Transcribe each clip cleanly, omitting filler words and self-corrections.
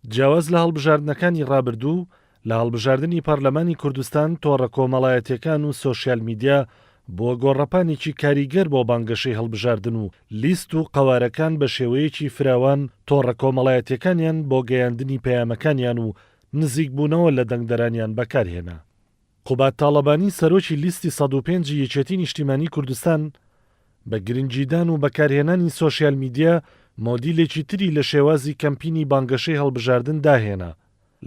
جیاواز لە هەڵبژاردنەکانی ڕابردوو لە هەڵبژاردننی پەرلەمانی کوردستان تۆڕە کۆمەڵایەتیەکان و سۆشیال میدیا بۆ گۆڕەپانێکی کاریگەر بۆ بانگەشەی هەڵبژاردن و لیست و قەوارەکان بە شێوەیەکی فراوان تۆڕە کۆمەڵایەتیەکانیان بۆ گەیاندنی پەیامەکانیان و نزیکبوونەوە لە دەنگدەرانیان بەکارهێنا. قوبات تاڵەبانی سەرۆکی لیستی 105 یەکێتی نیشتیمانی کوردستان بە گرنگیدان و بەکارهێنانی سۆشیال میدیا مۆدیلێکی تری لە شێوازی کەمپینی بانگەشەی هەڵبژاردن داهێنا.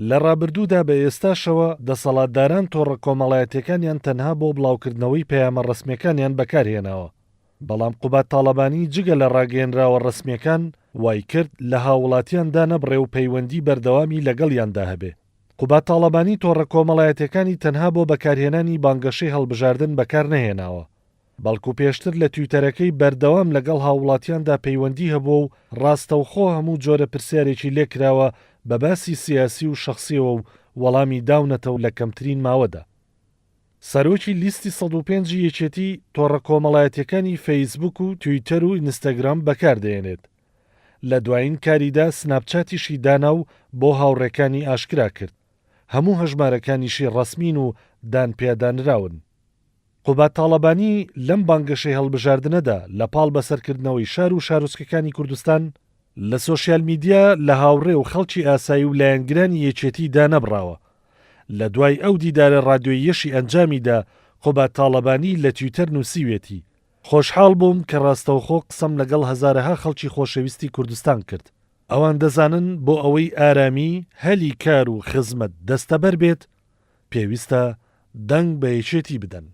لە ڕابردوودا بە ئێستاشەوە دەسەڵاتداران تۆڕە کۆمەڵایەتیەکانیان تەنها بۆ بڵاوکردنەوەی پەیامە ڕسمیەکانیان بەکارهێناوە. بەڵام قوبات تاڵەبانی جگە لە ڕاگەیەنراوە ڕسمیەکان وای کرد لە هاوڵاتیاندا نەبڕێ و پەیوەندی بەردەوامی لەگەڵیاندا هەبێ. قوبات تاڵەبانی تۆڕە کۆمەڵایەتیەکانی تەنها بۆ بەکارهێنانی بانگەشەی هەڵبژاردن بەکار نەهێناوە، بەڵکو پێشتر لە تویتەرەکەی بەردەوام لەگەڵ هاوڵاتیاندا پەیوەندی هەبووە و ڕاستەوخۆ هەموو جۆرە پرسیارێکی لێکراوە بە باسی سیاسی و شەخسیەوە و وەڵامی داونەتەوە لە کەمترین ماوەدا. سەرۆکی لیستی 105 یەکێتی تۆڕە کۆمەڵایەتیەکانی فەیسبوک و تویتەر و ئینستاگرام بەکاردێنێت. لە دوایین کاریدا سناپچاتیشی دانا و بۆ هاوڕێکانی ئاشکرا کرد. هەموو هەژمارەکانیشی ڕەسمین و دانپێدانراون. قوبات تاڵەبانی لەم بانگەشەی هەڵبژاردنەدا لە پاڵ بەسەرکردنەوەی شار و شارۆچکەکانی کوردستان لە سۆشیال میدیا لە هاوڕێ و خەڵکی ئاسایی و لایەنگرانی یەکێتی دانەبراوە. لە دوای ئەو دیدارە ڕادیۆیی یەشی ئەنجامیدا قوبات تاڵەبانی لە تویتەر نووسیوێتی: خۆشحاڵ بووم کە ڕاستەوخۆ قسەم لەگەڵ هەزارەها خەڵکی خۆشەویستی کوردستان کرد. ئەوان دەزانن بۆ ئەوەی ئارامی، هەلی کار و خزمەت دەستەبەر بێت، پێویستە دەنگ بە یەکێتی بدەن.